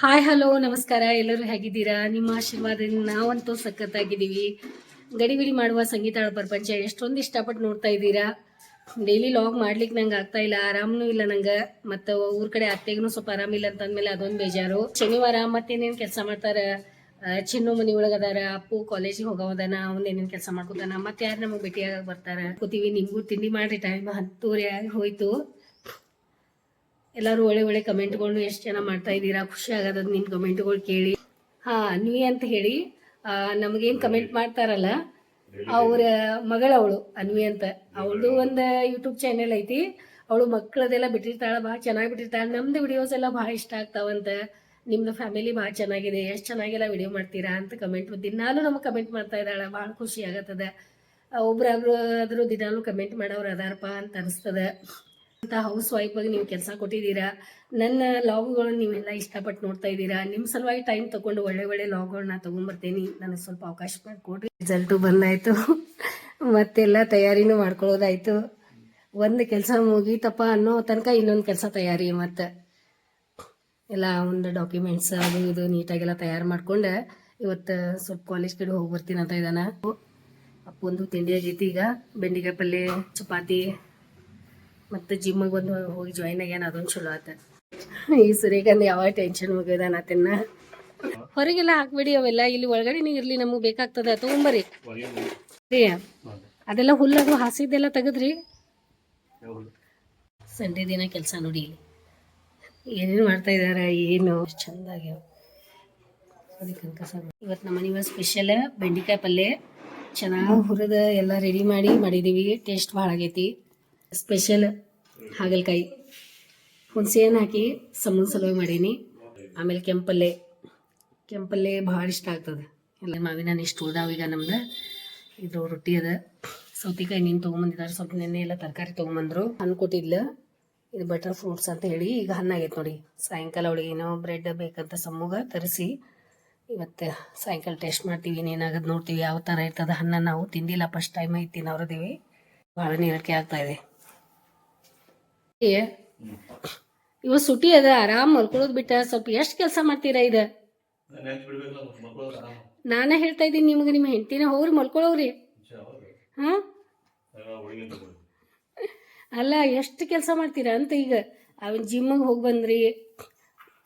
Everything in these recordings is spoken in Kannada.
ಹಾಯ್ ಹಲೋ ನಮಸ್ಕಾರ. ಎಲ್ಲರೂ ಹೇಗಿದ್ದೀರಾ? ನಿಮ್ಮ ಆಶೀರ್ವಾದದಿಂದ ನಾವಂತೂ ಸಖತ್ತಾಗಿದ್ದೀವಿ. ಗಡಿಬಿಡಿ ಮಾಡುವ ಸಂಗೀತ ಪ್ರಪಂಚ ಎಷ್ಟೊಂದು ಇಷ್ಟಪಟ್ಟು ನೋಡ್ತಾ ಇದ್ದೀರಾ. ಡೈಲಿ ಲಾಗ್ ಮಾಡ್ಲಿಕ್ಕೆ ನಂಗೆ ಆಗ್ತಾ ಇಲ್ಲ, ಆರಾಮನೂ ಇಲ್ಲ ನಂಗೆ. ಮತ್ತು ಊರ ಕಡೆ ಅತ್ತೆಗೂ ಸ್ವಲ್ಪ ಆರಾಮಿಲ್ಲ ಅಂತಂದ್ಮೇಲೆ ಅದೊಂದು ಬೇಜಾರು. ಶನಿವಾರ ಮತ್ತೇನೇನು ಕೆಲಸ ಮಾಡ್ತಾರೆ. ಚಿನ್ನು ಮನೆ ಒಳಗೆ ಅದಾರ, ಅಪ್ಪು ಕಾಲೇಜಿಗೆ ಹೋಗೋದನ, ಅವನೇನೇನು ಕೆಲಸ ಮಾಡ್ಕೊತಾನ, ಮತ್ತೆ ಯಾರು ನಮಗೆ ಭೇಟಿಯಾಗಿ ಬರ್ತಾರೆ. ಕೂತೀವಿ. ನಿಮಗೂ ತಿಂಡಿ ಮಾಡಿ ಟೈಮ್ 10:30 ಆಗಿ ಹೋಯ್ತು. ಎಲ್ಲರೂ ಒಳ್ಳೆ ಕಮೆಂಟ್ಗಳು ಎಷ್ಟು ಜನ ಮಾಡ್ತಾ ಇದ್ದೀರಾ, ಖುಷಿ ಆಗೋದು ನಿಮ್ಮ ಕಮೆಂಟ್ಗಳು ಕೇಳಿ. ಅನ್ವಿ ಅಂತ ಹೇಳಿ ನಮಗೇನು ಕಮೆಂಟ್ ಮಾಡ್ತಾರಲ್ಲ, ಅವ್ರ ಮಗಳವಳು ಅನ್ವಿ ಅಂತ. ಅವಳದು ಒಂದು ಯೂಟ್ಯೂಬ್ ಚಾನೆಲ್ ಐತಿ. ಅವಳು ಮಕ್ಕಳದೆಲ್ಲ ಬಿಟ್ಟಿರ್ತಾಳೆ, ಭಾಳ ಚೆನ್ನಾಗಿ ಬಿಟ್ಟಿರ್ತಾಳೆ. ನಮ್ದು ವಿಡಿಯೋಸ್ ಎಲ್ಲ ಭಾಳ ಇಷ್ಟ ಆಗ್ತಾವಂತ. ನಿಮ್ದು ಫ್ಯಾಮಿಲಿ ಭಾಳ ಚೆನ್ನಾಗಿದೆ, ಎಷ್ಟು ಚೆನ್ನಾಗೆಲ್ಲ ವಿಡಿಯೋ ಮಾಡ್ತೀರಾ ಅಂತ ಕಮೆಂಟ್ ದಿನಾಲೂ ನಮಗೆ ಕಮೆಂಟ್ ಮಾಡ್ತಾ ಇದ್ದಾಳೆ. ಭಾಳ ಖುಷಿ ಆಗತ್ತದ. ಒಬ್ರಾದ್ರು ಆದರೂ ದಿನಾಲೂ ಕಮೆಂಟ್ ಮಾಡೋರು ಅದಾರಪ್ಪ ಅಂತ ಅನಿಸ್ತದೆ. ಅಂತ ಹೌಸ್ ವೈಫಾಗಿ ನೀವು ಕೆಲಸ ಕೊಟ್ಟಿದ್ದೀರಾ. ನನ್ನ ಲಾಗ್ಗಳನ್ನು ನೀವೆಲ್ಲ ಇಷ್ಟಪಟ್ಟು ನೋಡ್ತಾ ಇದ್ದೀರಾ. ನಿಮ್ಮ ಸಲುವಾಗಿ ಟೈಮ್ ತೊಗೊಂಡು ಒಳ್ಳೆ ಲಾಗ್ಗಳನ್ನ ತೊಗೊಂಬರ್ತೀನಿ. ನನಗೆ ಸ್ವಲ್ಪ ಅವಕಾಶ ಮಾಡಿಕೊಡ್ರಿ. ರಿಸಲ್ಟು ಬಂದಾಯಿತು, ಮತ್ತೆಲ್ಲ ತಯಾರಿನೂ ಮಾಡ್ಕೊಳ್ಳೋದಾಯಿತು. ಒಂದು ಕೆಲಸ ಮುಗೀತಪ್ಪ ಅನ್ನೋ ತನಕ ಇನ್ನೊಂದು ಕೆಲಸ ತಯಾರಿ. ಮತ್ತು ಎಲ್ಲ ಒಂದು ಡಾಕ್ಯುಮೆಂಟ್ಸ್ ಅದು ಇದು ನೀಟಾಗೆಲ್ಲ ತಯಾರು ಮಾಡ್ಕೊಂಡು ಇವತ್ತು ಸ್ವಲ್ಪ ಕಾಲೇಜ್ ಕಡೆ ಹೋಗಿ ಬರ್ತೀನಿ ಅಂತ ಇದ್ದಾನೆ. ಅಪ್ಪೊಂದು ತಿಂಡಿ ಆಗೈತಿ. ಈಗ ಬೆಂಡಿಕಾಯಿ ಪಲ್ಯ, ಚಪಾತಿ, ಮತ್ತು ಜಿಮ್ಮಿಗೆ ಬಂದು ಹೋಗಿ ಜಾಯ್ನ್ ಆಗ್ಯಾನ. ಅದೊಂದು ಚಲೋ ಆತ. ಈ ಸೂರ್ಯಕಾಂತ್ ಯಾವ ಟೆನ್ಷನ್ ಮುಗಿದಾನ ಆತನ್ನ. ಹೊರಗೆಲ್ಲ ಹಾಕ್ಬೇಡಿ ಅವೆಲ್ಲ, ಇಲ್ಲಿ ಒಳಗಡೆನೇ ಇರಲಿ, ನಮಗೆ ಬೇಕಾಗ್ತದೆ. ತೊಗೊಂಬರ್ರಿ ರೀ. ಅದೆಲ್ಲ ಹುಲ್ಲದು ಹಾಸಿದ್ದೆಲ್ಲ ತೆಗೆದ್ರಿ. ಸಂಡೇ ದಿನ ಕೆಲಸ ನೋಡಿ ಇಲ್ಲಿ ಏನೇನು ಮಾಡ್ತಾ ಇದ್ದಾರೆ, ಏನು ಚೆಂದಾಗ್ಯಾವ. ಇವತ್ತು ನಮ್ಮ ಮನೆ ಸ್ಪೆಷಲ್ ಬೆಂಡಿಕಾಯಿ ಪಲ್ಯ ಚೆನ್ನಾಗಿ ಹುರಿದು ಎಲ್ಲ ರೆಡಿ ಮಾಡಿದ್ದೀವಿ. ಟೇಸ್ಟ್ ಭಾಳ ಆಗೈತಿ. ಸ್ಪೆಷಲ್ ಹಾಗಲಕಾಯಿ ಹುಣಸೆಹಣ್ಣು ಹಾಕಿ ಸಮೂಸ ಸಲುವಾಗಿ ಮಾಡೀನಿ. ಆಮೇಲೆ ಕೆಂಪಲ್ಲೆ ಭಾಳ ಇಷ್ಟ ಆಗ್ತದೆ. ಎಲ್ಲ ಮಾವಿನ ಹಣ್ಣು ಇಷ್ಟು ಉಳ್ದಾವ. ಈಗ ನಮ್ದು ಇದು ರೊಟ್ಟಿ ಅದ. ಸೌತೆಕಾಯಿ ನೀನು ತೊಗೊಂಬಂದಿದ್ದಾರೆ. ಸ್ವಲ್ಪ ನೆನ್ನೆ ಎಲ್ಲ ತರಕಾರಿ ತೊಗೊಂಬಂದ್ರು. ಹಣ್ಣು ಕೊಟ್ಟಿದ್ಲು. ಇದು ಬಟರ್ ಫ್ರೂಟ್ಸ್ ಅಂತ ಹೇಳಿ ಈಗ ಹಣ್ಣಾಗೈತೆ ನೋಡಿ. ಸಾಯಂಕಾಲ ಅವಳಿಗೆ ಏನೋ ಬ್ರೆಡ್ ಬೇಕಂತ ಸಮ್ಮುಗ ತರಿಸಿ ಇವತ್ತು ಸಾಯಂಕಾಲ ಟೇಸ್ಟ್ ಮಾಡ್ತೀವಿ. ಏನಾಗದು ನೋಡ್ತೀವಿ, ಯಾವ ಥರ ಇರ್ತದೆ. ಹಣ್ಣು ನಾವು ತಿಂದಿಲ್ಲ, ಫಸ್ಟ್ ಟೈಮ್ ಐತಿ ತಿನ್ನೋರದೀವಿ. ಭಾಳ ನೀರಡಿಕೆ ಆಗ್ತಾ ಇದೆ. ಇವ ಸುಟಿ ಅದ, ಆರಾಮ್ ಮಲ್ಕೊಳ್ಳೋದು ಬಿಟ್ಟ ಸ್ವಲ್ಪ ಎಷ್ಟು ಕೆಲಸ ಮಾಡ್ತೀರಾ? ಇದು ನಾನೇ ಹೇಳ್ತಾ ಇದ್ದೀನಿ ನಿಮ್ಗೆ. ನಿಮ್ಮ ಹೆಂಡತಿನ ಹೋಗ್ರಿ ಮಲ್ಕೊಳ್ಳೋಗ್ರಿ. ಹಾಂ ಅಲ್ಲ, ಎಷ್ಟು ಕೆಲಸ ಮಾಡ್ತೀರಾ ಅಂತ. ಈಗ ಅವನ್ ಜಿಮ್ಮಿಗೆ ಹೋಗಿ ಬಂದ್ರಿ,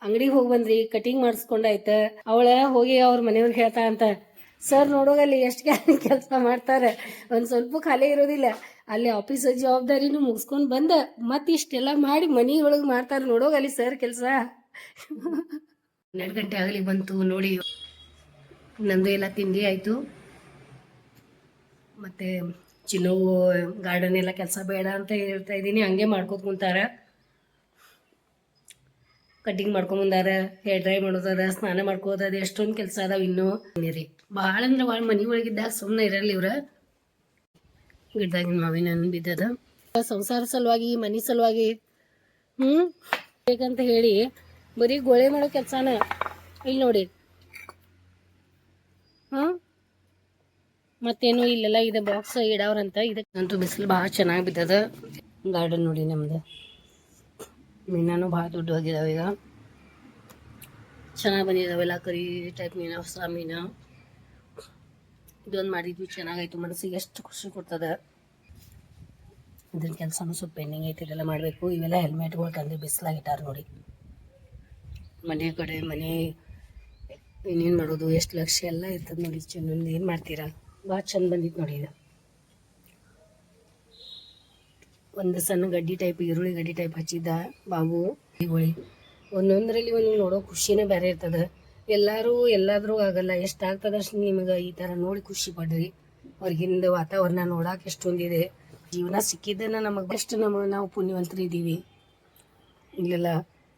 ಅಂಗಡಿಗೆ ಹೋಗಿ ಬಂದ್ರಿ, ಕಟಿಂಗ್ ಮಾಡಿಸ್ಕೊಂಡಾಯ್ತು. ಅವಳ ಹೋಗಿ ಅವ್ರ ಮನೆಯವ್ರಿಗೆ ಹೇಳ್ತಾ ಅಂತ, ಸರ್ ನೋಡೋಗಲ್ಲಿ ಎಷ್ಟು ಕೆಲಸ ಮಾಡ್ತಾರೆ, ಒಂದು ಸ್ವಲ್ಪ ಖಾಲಿ ಇರೋದಿಲ್ಲ. ಅಲ್ಲಿ ಆಫೀಸ್ ಜವಾಬ್ದಾರಿನೂ ಮುಗಿಸ್ಕೊಂಡು ಬಂದ ಮತ್ತೆ ಇಷ್ಟೆಲ್ಲ ಮಾಡಿ ಮನೆ ಒಳಗೆ ಮಾಡ್ತಾರೆ. ನೋಡೋಗಲ್ಲಿ ಸರ್ ಕೆಲಸ. 12 ಗಂಟೆ ಆಗಲಿ ಬಂತು ನೋಡಿ. ನಂದು ಎಲ್ಲ ತಿಂಡಿ ಆಯಿತು. ಮತ್ತು ಚಿನ್ನು ಗಾರ್ಡನ್ ಎಲ್ಲ ಕೆಲಸ ಬೇಡ ಅಂತ ಹೇಳ್ತಾ ಇದ್ದೀನಿ. ಹಂಗೆ ಮಾಡ್ಕೋತ ಕುಂತಾರ. ಕಟ್ಟಿಂಗ್ ಮಾಡ್ಕೊಂಬಂದಾರ, ಹೇರ್ ಡ್ರೈ ಮಾಡೋದದ, ಸ್ನಾನ ಮಾಡ್ಕೋದದ, ಎಷ್ಟೊಂದು ಕೆಲಸ ಅದಾವ ಇನ್ನೂ ರೀ. ಭಾಳ ಅಂದ್ರೆ ಭಾಳ ಮನೆ ಒಳಗಿದ್ದಾಗ ಸುಮ್ಮನೆ ಇರಲ್ಲ ಇವ್ರ. ಗಿಡದಾಗಿನ ಮಾವಿನ ಹಣ್ಣು ಬಿದ್ದದ. ಸಂಸಾರ ಸಲುವಾಗಿ, ಮನೆ ಸಲುವಾಗಿ ಬೇಕಂತ ಹೇಳಿ ಬರೀ ಗೋಳೆ ಮಾಡೋ ಕೆಲಸನ ಇಲ್ಲಿ ನೋಡಿ. ಮತ್ತೇನು ಇಲ್ಲೆಲ್ಲ ಇದೆ ಬಾಕ್ಸ್ ಇಡವ್ರಂತ. ಇದಕ್ಕಂತೂ ಬಿಸಿಲು ಭಾಳ ಚೆನ್ನಾಗಿ ಬಿದ್ದದ. ಗಾರ್ಡನ್ ನೋಡಿ ನಮ್ದು. ಮೀನಾನು ಭಾಳ ದೊಡ್ಡವಾಗಿದ್ದಾವೆ. ಈಗ ಚೆನ್ನಾಗಿ ಬಂದಿದ್ದಾವೆಲ್ಲ. ಕರಿ ಟೈಪ್ ಮೀನು, ಹೊಸ ಮೀನು. ಇದೊಂದು ಮಾಡಿದ್ವಿ, ಚೆನ್ನಾಗಾಯ್ತು. ಮನಸ್ಸಿಗೆ ಎಷ್ಟು ಖುಷಿ ಕೊಡ್ತದೆ. ಇದ್ರ ಕೆಲಸನೂ ಸ್ವಲ್ಪ ಪೆಂಡಿಂಗ್ ಐತಿ, ಇದೆಲ್ಲ ಮಾಡಬೇಕು. ಇವೆಲ್ಲ ಹೆಲ್ಮೆಟ್ಗಳು ತಂದು ಬಿಸಿಲಾಗಿಟ್ಟಾರೆ ನೋಡಿ. ಮನೆ ಕಡೆ ಮನೆ ಏನೇನು ಮಾಡೋದು, ಎಷ್ಟು ಲಕ್ಷ ಎಲ್ಲ ಇರ್ತದೆ ನೋಡಿ. ಚೆನ್ನೊಂದು ಏನು ಮಾಡ್ತೀರಾ, ಭಾಳ ಚಂದ ಬಂದಿತ್ತು ನೋಡಿ. ಇದು ಒಂದು ಸಣ್ಣ ಗಡ್ಡಿ ಟೈಪ್, ಈರುಳ್ಳಿ ಗಡ್ಡಿ ಟೈಪ್ ಹಚ್ಚಿದ್ದ ಬಾಬು ಗೋಳಿ. ಒಂದೊಂದರಲ್ಲಿ ಒಂದು ನೋಡೋ ಖುಷಿನೇ ಬೇರೆ ಇರ್ತದೆ. ಎಲ್ಲಾದರೂ ಆಗಲ್ಲ. ಎಷ್ಟು ಆಗ್ತದೆ ಅಷ್ಟು ನಿಮಗೆ ಈ ಥರ ನೋಡಿ ಖುಷಿ ಪಡ್ರಿ. ಹೊರಗಿಂದ ವಾತಾವರಣ ನೋಡೋಕೆ ಎಷ್ಟೊಂದಿದೆ. ಜೀವನ ಸಿಕ್ಕಿದ್ದನ್ನು ನಮಗೆ ಬೆಸ್ಟ್. ನಾವು ಪುಣ್ಯವಂತರು ಇದ್ದೀವಿ. ಇಲ್ಲೆಲ್ಲ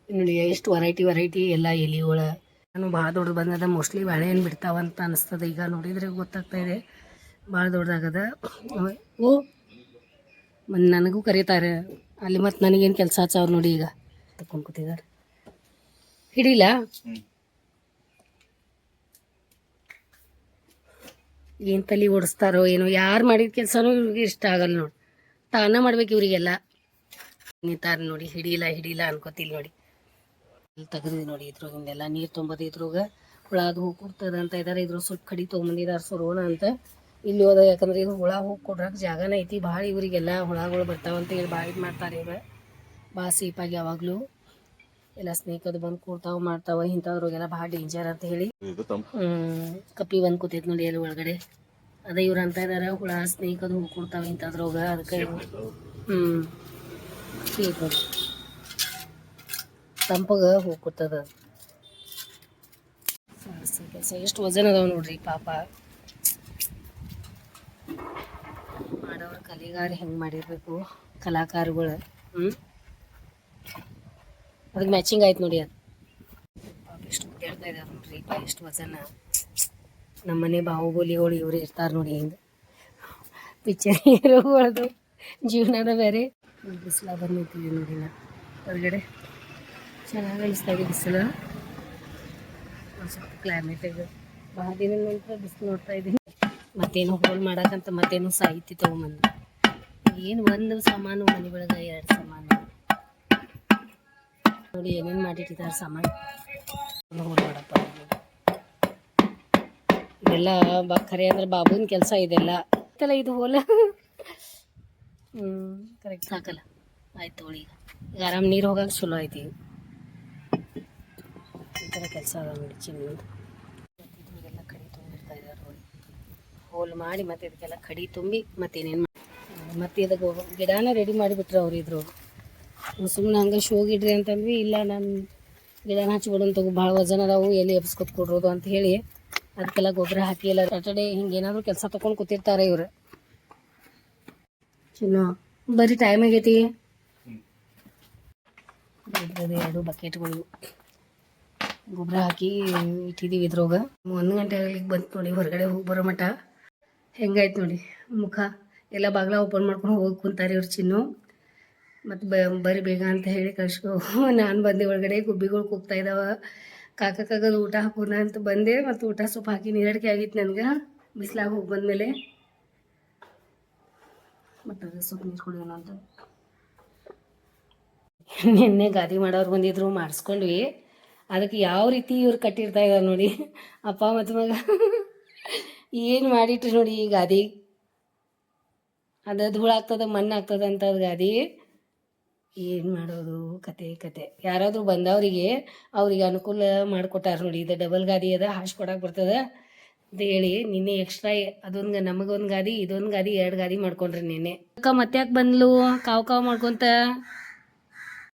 ನೋಡಿ ಎಷ್ಟು ವೆರೈಟಿ ಎಲ್ಲ ಎಲೆಗಳು. ನಾನು ಭಾಳ ದೊಡ್ಡದು ಬಂದದ. ಮೋಸ್ಟ್ಲಿ ಬಾಳೆಹಣ್ಣು ಬಿಡ್ತಾವಂತ ಅನಿಸ್ತದೆ. ಈಗ ನೋಡಿದರೆ ಗೊತ್ತಾಗ್ತಾ ಇದೆ ಭಾಳ ದೊಡ್ಡದಾಗದ. ನನಗೂ ಕರೀತಾರೆ ಅಲ್ಲಿ. ಮತ್ತು ನನಗೇನು ಕೆಲಸ ಹಚ್ಚವ್ರು ನೋಡಿ. ಈಗ ತಕೊಂಡು ಕೂತಿದ್ದಾರೆ. ಹಿಡಿಲ್ಲ ಏನು ತಲೆ ಓಡಿಸ್ತಾರೋ ಏನೋ. ಯಾರು ಮಾಡಿದ ಕೆಲಸನೂ ಇವ್ರಿಗೆ ಇಷ್ಟ ಆಗಲ್ಲ ನೋಡಿ. ತಾನ ಮಾಡ್ಬೇಕು ಇವರಿಗೆಲ್ಲ. ನಿಂತಾರೆ ನೋಡಿ. ಹಿಡಿಲ್ಲ ಅನ್ಕೋತಿಲ್ಲ ನೋಡಿ. ಇಲ್ಲಿ ತೆಗೆದ್ವಿ ನೋಡಿ ಇದ್ರಾಗಿಂದೆಲ್ಲ ನೀರು ತುಂಬೋದು ಇದ್ರಾಗ ಹುಳ ಅದು ಹೂ ಕೊಡ್ತದೆ ಅಂತ ಇದ್ದಾರೆ. ಇದ್ರ ಸ್ವಲ್ಪ ಕಡಿ ತೊಗೊಂಬಂದಿದ್ದಾರೆ ಸರೋಣ ಅಂತ. ಇಲ್ಲಿ ಹೋದ ಯಾಕಂದ್ರೆ ಇದು ಹುಳ ಹೋಗಿ ಕೊಡ್ರಕ್ಕೆ ಜಾಗನ ಐತಿ ಭಾಳ. ಇವರಿಗೆಲ್ಲ ಹುಳಗಳು ಬರ್ತಾವಂತ ಹೇಳಿ ಭಾಳ ಇದು ಮಾಡ್ತಾರೆ. ಇವ್ರು ಭಾಳ ಸೇಫಾಗಿ ಯಾವಾಗಲೂ ಎಲ್ಲ ಸ್ನೇಕ್ ಅದು ಬಂದು ಕೂಡ್ತಾವೆ ಮಾಡ್ತಾವೆ. ಇಂಥವ್ರಿಗೆಲ್ಲ ಭಾಳ ಡೇಂಜರ್ ಅಂತ ಹೇಳಿ ಕಪ್ಪಿ ಬಂದು ಕೂತೈತೆ ನೋಡಿ ಅಲ್ಲಿ ಒಳಗಡೆ. ಅದೇ ಇವ್ರು ಅಂತ ಇದ್ದಾರೆ ಹುಳ ಸ್ನೇಕ್ ಅದು ಹೂ ಕೊಡ್ತಾವೆ ಇಂಥದ್ರೋಗ. ಅದಕ್ಕೆ ಸೇಫ್ ನೋಡಿ ತಂಪಗೆ ಹೂ ಕೊಡ್ತದ. ಕೆಲಸ ಎಷ್ಟು ವಜನ್ ಅದಾವ ನೋಡ್ರಿ ಪಾಪ. ಮಾಡೋರು ಕಲೆಗಾರ ಹೆಂಗೆ ಮಾಡಿರ್ಬೇಕು ಕಲಾಕಾರಗಳು. ಅದಕ್ಕೆ ಮ್ಯಾಚಿಂಗ್ ಆಯ್ತು ನೋಡಿ. ಅದು ಎಷ್ಟು ಕೇಳ್ತಾ ಇದ್ದಾರೆ ನೋಡ್ರಿ ಎಷ್ಟು ವಜನ. ನಮ್ಮನೆ ಬಾಹುಬಲಿಗಳು ಇವ್ರು ಇರ್ತಾರೆ ನೋಡಿ. ಹಿಂಗೆ ಪಿಕ್ಚರ್ ಹೀರೋಗಳದು ಜೀವನದ ಬೇರೆ. ಬಿಸಿಲ ಬಂದಿರ್ತೀವಿ ನೋಡಿ ನಾ ಹೊರಗಡೆ. ಚೆನ್ನಾಗಿ ಅನಿಸ್ತಾ ಇದೆ ಬಿಸಿಲು. ಒಂದು ಸ್ವಲ್ಪ ಕ್ಲೈಮೇಟಿಗೆ ಭಾಳ ದಿನದ ನಂತರ ಬಿಸಿಲು ನೋಡ್ತಾ ಇದ್ದೀನಿ. ಮತ್ತೇನು ಹೋಲ್ ಮಾಡೋಕ್ಕಂತ ಮತ್ತೇನು ಸಾಹಿತ್ಯ ತೊಗೊಂಬಂದು ಏನು ಒಂದು ಸಾಮಾನು ಮನೆ ಒಳಗೆ 2 ಸಾಮಾನು ನೋಡಿ ಏನೇನು ಮಾಡಿಟ್ಟಿದ್ದಾರೆ ಸಾಮಾನು. ಹೋಲ್ ಮಾಡಪ್ಪ ಇದೆಲ್ಲ ಖರೆ ಅಂದ್ರೆ ಬಾಬುನ ಕೆಲಸ ಇದೆಲ್ಲ ಐತಲ್ಲ ಇದು ಹೋಲ. ಕರೆಕ್ಟ್ ಸಾಕಲ್ಲ ಆಯ್ತು ತೊಗೊಳ್ಳಿ. ಈಗ ಆರಾಮ್ ನೀರು ಹೋಗಕ್ಕೆ ಚಲೋ ಐತಿ. ಈ ಥರ ಕೆಲಸ ಅದ ನೋಡಿ ಚಿನ್ನದು. ಇದಕ್ಕೆಲ್ಲ ಕಡಿ ತುಂಬಿರ್ತಾ ಇದ್ದಾರೆ ನೋಡಿ. ಹೋಲ್ ಮಾಡಿ ಮತ್ತೆ ಇದಕ್ಕೆಲ್ಲ ಕಡಿ ತುಂಬಿ ಮತ್ತೇನೇನು ಮಾಡಿ ಮತ್ತೆ ಇದಕ್ಕೆ ಗಿಡನ ರೆಡಿ ಮಾಡಿಬಿಟ್ರೆ ಅವ್ರು ಇದ್ರು. ಸುಮ್ಮನೆ ಹಂಗೆ ಶೋಗಿಡ್ರಿ ಅಂತಂದ್ವಿ. ಇಲ್ಲ ನಾನು ಗಿಡನ ಹಚ್ಕೊಡೋನ್ ತಗೋ ಭಾಳ ವಜನ ಅದಾವು ಎಲ್ಲಿ ಎಬ್ಸ್ಕೊತ್ ಕೊಡ್ರೋದು ಅಂತ ಹೇಳಿ ಅದಕ್ಕೆಲ್ಲ ಗೊಬ್ಬರ ಹಾಕಿ ಎಲ್ಲ ಸಾಟರ್ಡೇ ಹಿಂಗೆ ಏನಾದರೂ ಕೆಲಸ ತೊಗೊಂಡು ಕೂತಿರ್ತಾರೆ ಇವ್ರು. ಚಿನ್ನ ಬರೀ ಟೈಮ್ ಆಗೈತಿ. 2 ಬಕೆಟ್ಗಳು ಗೊಬ್ಬರ ಹಾಕಿ ಇಟ್ಟಿದ್ದೀವಿ ಇದ್ರಾಗ. 1 ಗಂಟೆ ಆಗ್ಲಿಕ್ಕೆ ಬಂತು ನೋಡಿ ಹೊರಗಡೆ ಹೋಗಿ ಬರೋ ಮಟ್ಟ. ಹೆಂಗಾಯ್ತು ನೋಡಿ ಮುಖ ಎಲ್ಲ ಬಾಗ್ಲ ಓಪನ್ ಮಾಡ್ಕೊಂಡು ಹೋಗಿ ಕುಂತಾರೆ ಇವ್ರು ಚಿನ್ನು. ಮತ್ತು ಬರೀ ಬೇಗ ಅಂತ ಹೇಳಿ ಕಳ್ಸ್ಕೊ ನಾನು ಬಂದೆ ಒಳಗಡೆ. ಗುಬ್ಬಿಗಳು ಕೂಗ್ತಾ ಇದ್ದಾವೆ. ಕಾಕಕ್ಕಾಗದು ಊಟ ಹಾಕೋಣ ಅಂತ ಬಂದೆ. ಮತ್ತು ಊಟ ಸೊಪ್ಪು ಹಾಕಿ ನೀರಡಿಕೆ ಆಗಿತ್ತು ನನಗೆ ಬಿಸಿಲಾಗ ಹೋಗಿ ಬಂದಮೇಲೆ. ಮತ್ತು ಅದು ಸೊಪ್ಪು ನೀರು ಕುಡಿಯೋಣ ಅಂತ ನಿನ್ನೆ ಗಾದಿ ಮಾಡೋರು ಬಂದಿದ್ರು ಮಾಡಿಸ್ಕೊಂಡ್ವಿ. ಅದಕ್ಕೆ ಯಾವ ರೀತಿ ಇವ್ರು ಕಟ್ಟಿರ್ತಾ ಇದ್ದಾರೆ ನೋಡಿ ಅಪ್ಪ ಮತ್ತು ಮಗ. ಏನು ಮಾಡಿಟ್ರಿ ನೋಡಿ ಈ ಗಾದಿ. ಅದು ಧೂಳು ಆಗ್ತದೆ ಮಣ್ಣು ಆಗ್ತದೆ ಅಂತ ಅದು ಗಾದಿ. ಏನು ಮಾಡೋದು ಕತೆ. ಯಾರಾದರೂ ಬಂದವರಿಗೆ ಅವ್ರಿಗೆ ಅನುಕೂಲ ಮಾಡಿಕೊಟ್ಟಾರ ನೋಡಿ. ಇದು ಡಬಲ್ ಗಾದಿ ಅದ ಹಾಸ್ಕೊಡಕ್ಕೆ ಬರ್ತದೆ ಅಂತ ಹೇಳಿ ನಿನ್ನೆ ಎಕ್ಸ್ಟ್ರಾ ಅದೊಂದು ನಮಗೊಂದು ಗಾದಿ ಇದೊಂದು ಗಾದಿ 2 ಗಾದಿ ಮಾಡ್ಕೊಂಡ್ರಿ ನಿನ್ನೆ. ಅಕ್ಕ ಮತ್ತೆ ಯಾಕೆ ಬಂದ್ಲು ಕಾವು ಮಾಡ್ಕೊತ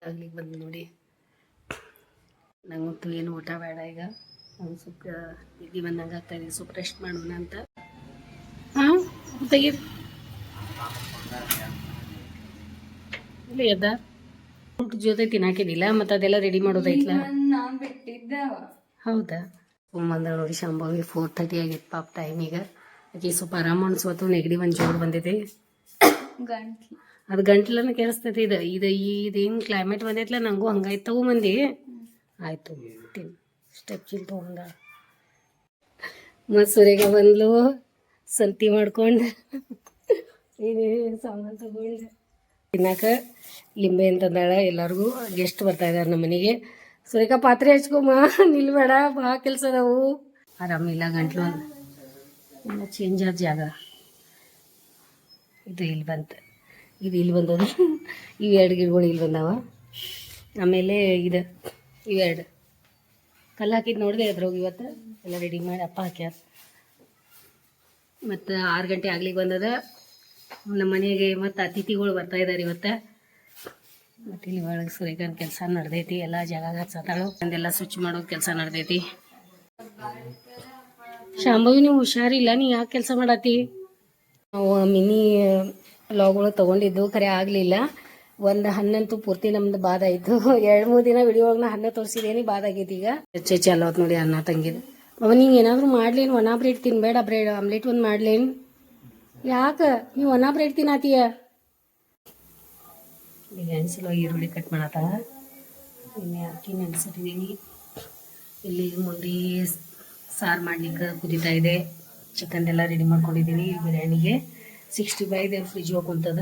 ಆಗ್ಲಿಕ್ಕೆ ಬಂದು ನೋಡಿ. ನಂಗಂತೂ ಏನು ಊಟ ಬೇಡ ಈಗ. ನಂಗೆ ಸ್ವಲ್ಪ ನಿದ್ದೆ ಬಂದಂಗೆ ಆಗ್ತಾಯಿದೆ. ಸ್ವಲ್ಪ ರೆಸ್ಟ್ ಮಾಡೋಣ ಅಂತ. ಹಾಂ ತೆಗೀರಿ ಇಲ್ಲಿ ಎದ್ದ ಊಟ ಜೊತೆ ತಿನ್ನಾಕಿದ್ದಿಲ್ಲ ಮತ್ತು ಅದೆಲ್ಲ ರೆಡಿ ಮಾಡೋದೈತಲ್ಲ. ಹೌದಾ ಬಂದ ನೋಡಿ ಶಾಂಭವಿ. 4:30 ಆಗೈತೆ ಪಾಪ ಟೈಮಿಗೆ. ಆಕೆ ಸ್ವಲ್ಪ ಆರಾಮ ಅನ್ಸ್ವತ್ತು. ನೆಗಡಿ ಒಂದು ಜೋರು ಬಂದೈತಿ. ಅದು ಗಂಟ್ಲನ್ನು ಕೆರೆಸ್ತೈತಿ. ಇದೇನು ಕ್ಲೈಮೇಟ್ ಬಂದೈತಲ್ಲ ನನಗೂ ಹಂಗಾಯ್ತು. ತಗೊಂಬಂದು ಆಯಿತು ತಿನ್ ಸ್ಟೆಪ್ ಚಿಲ್ ತೊಗೊಂಡ. ಮತ್ತು ಸುರೇಗ ಬಂದ್ಲು ಸಂತಿ ಮಾಡ್ಕೊಂಡು ಸಾಮಾನು ತಗೊಂಡು ತಿನ್ನಾಕ ಲಿಂಬೆ ಅಂತಂದಾಳ. ಎಲ್ಲರಿಗೂ ಗೆಸ್ಟ್ ಬರ್ತಾ ಇದ್ದಾರೆ ನಮ್ಮ ಮನೆಗೆ. ಸುರೇಖ ಪಾತ್ರೆ ಹಚ್ಕೊಮ್ಮ ನಿಲ್ಬೇಡ ಭಾಳ ಕೆಲಸ ಅದಾವು. ಆರಾಮಿಲ್ಲ ಗಂಟ್ಲು ಎಲ್ಲ ಚೇಂಜ್ ಆದ ಜಾಗ. ಇದು ಇಲ್ಲಿ ಬಂತು. ಇದು ಇಲ್ಲಿ ಬಂದದ. ಇವು 2 ಗಿಡಗಳು ಇಲ್ಲಿ ಬಂದಾವ. ಆಮೇಲೆ ಇವೆರಡು ಕಲ್ಲು ಹಾಕಿದ್ದು ನೋಡಿದೆ ಅದ್ರಾಗ. ಇವತ್ತು ಎಲ್ಲ ರೆಡಿ ಮಾಡಿ ಅಪ್ಪ ಹಾಕ್ಯಾರ. ಮತ್ತು 6 ಗಂಟೆ ಆಗ್ಲಿಕ್ಕೆ ಬಂದದ. ನಮ್ಮ ಮನೆಗೆ ಮತ್ತು ಅತಿಥಿಗಳು ಬರ್ತಾ ಇದ್ದಾರೆ ಇವತ್ತು. ಮತ್ತು ಇಲ್ಲಿ ಒಳಗೆ ಸುರೇಖನ ಕೆಲಸ ನಡೆದೈತಿ. ಎಲ್ಲ ಜಾಗ ಹಚ್ಚತಾಳು. ಒಂದೆಲ್ಲ ಸ್ವಿಚ್ ಮಾಡೋ ಕೆಲಸ ನಡೆದೈತಿ. ಶಾಂಭವಿ ನೀವು ಹುಷಾರಿಲ್ಲ, ನೀ ಯಾಕೆ ಕೆಲಸ ಮಾಡತ್ತಿ? ನಾವು ಮಿನಿ ಲಾಗ್ಗಳು ತೊಗೊಂಡಿದ್ದು ಖರೆ ಆಗಲಿಲ್ಲ. ಒಂದು ಹಣ್ಣಂತೂ ಪೂರ್ತಿ ನಮ್ದು ಬಾದ ಆಯಿತು. 2-3 ದಿನ ವಿಡಿಯೋ ಒಳಗೆ ಹಣ್ಣು ತೋರಿಸಿದೇನಿ ಬಾದ ಆಗೈತಿ. ಈಗ ಹೆಚ್ಚು ಅಲ್ಲವತ್ತು ನೋಡಿ ಅನ್ನ ತಂಗಿದ್ದು. ಅವ ನೀವು ಏನಾದರೂ ಮಾಡ್ಲೇನು? ಒಣ ಬ್ರೆಡ್ ತಿನ್ಬೇಡ, ಬ್ರೆಡ್ ಆಮ್ಲೆಟ್ ಒಂದು ಮಾಡ್ಲೇನು? ಯಾಕೆ ನೀವು ಒಣ ಬ್ರೆಡ್ ತಿನ್ನತ್ತೀಯ? ಈಗ ಅನ್ಸಲು ಈರುಳ್ಳಿ ಕಟ್ ಮಾಡತ್ತ. ಇನ್ನು ಅಕ್ಕಿ ನೆನೆಸಿಟ್ಟಿದ್ದೀನಿ. ಇಲ್ಲಿ ಮುಂದೆ ಸಾರು ಮಾಡ್ಲಿಕ್ಕೆ ಕುದೀತಾ ಇದೆ. ಚಿಕನ್ದೆಲ್ಲ ರೆಡಿ ಮಾಡ್ಕೊಂಡಿದ್ದೀನಿ. ಬಿರಿಯಾನಿಗೆ 65 ಫ್ರಿಜ್ ಹೋಗ್ಕೊಂತದ.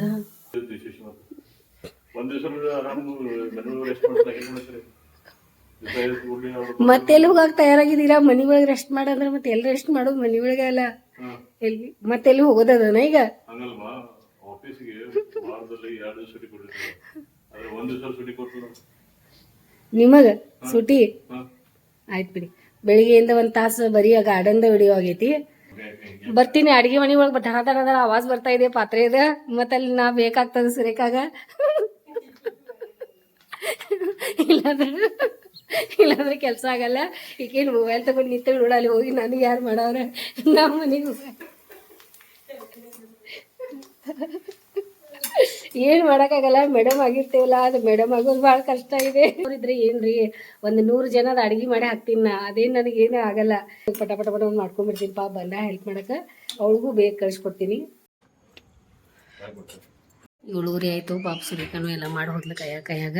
ಮತ್ತೆಲ್ಲಿ ಹೋಗಕ್ಕೆ ತಯಾರಾಗಿದ್ದೀರಾ? ಮನಿ ಒಳಗೆ ರೆಸ್ಟ್ ಮಾಡಂದ್ರೆ ಮತ್ತೆ ಎಲ್ಲಿ ರೆಸ್ಟ್ ಮಾಡೋದು? ಮನಿ ಒಳಗೆ ಅಲ್ಲ, ಎಲ್ಲಿ ಮತ್ತೆಲ್ಲಿ ಹೋಗೋದನ ಈಗ? ನಿಮಗ ಸುಟಿ ಆಯ್ತು ಬಿಡಿ. ಬೆಳಿಗ್ಗೆಯಿಂದ ಒಂದು ತಾಸು ಬರೀ ಗಾರ್ಡನ್ದ ವಿಡಿಯೋ ಆಗೈತಿ. ಬರ್ತೀನಿ ಅಡಿಗೆ ಮನೆ ಒಳಗೆ ದಡ ದಡ ದಡ ಆವಾಜ್ ಬರ್ತಾ ಇದೆ ಪಾತ್ರೆದ. ಮತ್ತೆ ಅಲ್ಲಿ ನಾ ಬೇಕಾಗ್ತದೆ ಸುರೇಖಾಗ. ಇಲ್ಲಾಂದ್ರೆ ಕೆಲಸ ಆಗಲ್ಲ. ಈಗೇನು ಮೊಬೈಲ್ ತಗೊಂಡು ನಿಂತು ನೋಡಲ್ಲಿ ಹೋಗಿ ನನಗೆ ಯಾರು ಮಾಡವ್ರೆ ನಮ್ಮ ಮನೆಗೆ ಏನು ಮಾಡೋಕ್ಕಾಗಲ್ಲ. ಮೇಡಮ್ ಆಗಿರ್ತೇವಲ್ಲ, ಅದು ಮೇಡಮ್ ಆಗೋದು ಭಾಳ ಕಷ್ಟ ಇದೆ. ಅವ್ರಿದ್ರೆ ಏನ್ರಿ ಒಂದು 100 ಜನದ ಅಡುಗೆ ಮಾಡಿ ಹಾಕ್ತೀನಿ ನಾ. ಅದೇನು ನನಗೇನು ಆಗಲ್ಲ. ಪಟ ಪಟ ಪಟ ಮಾಡ್ಕೊಂಡ್ಬಿಡ್ತೀನಿ. ಪಾಪ ಬಂದ ಹೆಲ್ಪ್ ಮಾಡಕ್ಕೆ ಅವಳಿಗೂ ಬೇಗ ಕಳಿಸ್ಕೊಡ್ತೀನಿ. 7:30 ಆಯಿತು. ಪಾಪ ಸುರೇಖನು ಎಲ್ಲ ಮಾಡಿ ಹೋದ್ಲು ಕೈಯಾಗ.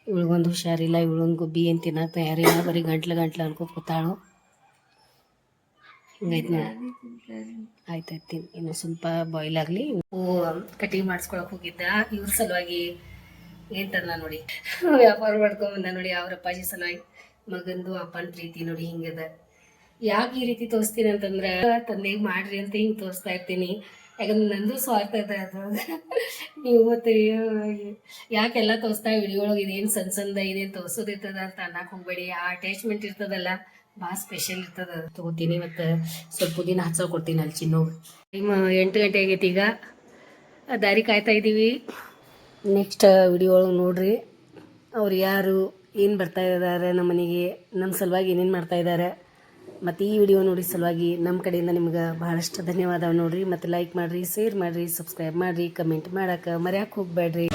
ಇವಳಿಗೊಂದು ಹುಷಾರಿಲ್ಲ. ಇವಳೊಂದು ಗುಬ್ಬಿ ಏನು ತಿನ್ನಕ್ಕೆ ತಯಾರಿಲ್ಲ. ಬರೀ ಗಂಟ್ಲು ಅನ್ಕೋತ ಕೂತಾಳು. ಹಿಂಗೈತೆ ನೋಡಿ. ಆಯ್ತಾಯ್ತು, ಇನ್ನು ಸ್ವಲ್ಪ ಬಾಯ್ಲ್ ಆಗಲಿ. ಕಟಿಂಗ್ ಮಾಡಿಸ್ಕೊಳಕ್ಕೆ ಹೋಗಿದ್ದ ಇವ್ರ ಸಲುವಾಗಿ. ಏನು ತಂದ ನೋಡಿ, ವ್ಯಾಪಾರ ಮಾಡ್ಕೊಂಬಂದ ನೋಡಿ. ಅವ್ರ ಅಪ್ಪಾಜಿ ಸಲುವಾಗಿ. ಮಗಂದು ಅಪ್ಪನ ಪ್ರೀತಿ ನೋಡಿ ಹಿಂಗದ. ಯಾಕೆ ಈ ರೀತಿ ತೋರಿಸ್ತೀನಿ ಅಂತಂದ್ರೆ, ತಂದೆಗೆ ಮಾಡ್ರಿ ಅಂತ ಹಿಂಗೆ ತೋರಿಸ್ತಾ ಇರ್ತೀನಿ. ಯಾಕಂದ್ರೆ ನಂದು ಸ್ವಾರ್ಥ ಇದೆ ಅದು. ನೀವು ಮತ್ತೆ ಯಾಕೆಲ್ಲ ತೋರಿಸ್ತಾ ವಿಡಿಯೋ ಒಳಗೆ ಇದೇನು ಸಣ್ಣ ಇದೇನು ತೋರಿಸೋದಿರ್ತದ ಅಂತ ಅನ್ನಕ್ಕೆ ಹೋಗ್ಬೇಡಿ. ಆ ಅಟ್ಯಾಚ್ಮೆಂಟ್ ಇರ್ತದಲ್ಲ, ಭಾಳ ಸ್ಪೆಷಲ್ ಇರ್ತದ. ತೊಗೋತೀನಿ ಮತ್ತು ಸ್ವಲ್ಪ ದಿನ ಕೊಡ್ತೀನಿ ಅಲ್ಲಿ ಚಿನ್ನೋಗಿ. ಟೈಮ್ 8 ಗಂಟೆ ಆಗೈತಿ. ಈಗ ದಾರಿ ಕಾಯ್ತಾ ಇದ್ದೀವಿ. ನೆಕ್ಸ್ಟ್ ವಿಡಿಯೋ ಒಳಗೆ ನೋಡ್ರಿ ಅವ್ರು ಯಾರು, ಏನು ಬರ್ತಾ ಇದ್ದಾರೆ ನಮ್ಮ ಮನೆಗೆ, ನಮ್ಮ ಸಲುವಾಗಿ ಏನೇನು ಮಾಡ್ತಾ ಇದ್ದಾರೆ. ಮತ್ತು ಈ ವಿಡಿಯೋ ನೋಡಿ ಸಲುವಾಗಿ ನಮ್ಮ ಕಡೆಯಿಂದ ನಿಮ್ಗೆ ಭಾಳಷ್ಟು ಧನ್ಯವಾದ ನೋಡಿರಿ. ಮತ್ತು ಲೈಕ್ ಮಾಡಿರಿ, ಶೇರ್ ಮಾಡಿರಿ, ಸಬ್ಸ್ಕ್ರೈಬ್ ಮಾಡಿರಿ, ಕಮೆಂಟ್ ಮಾಡೋಕೆ ಮರ್ಯಾಕೆ ಹೋಗಬೇಡ್ರಿ.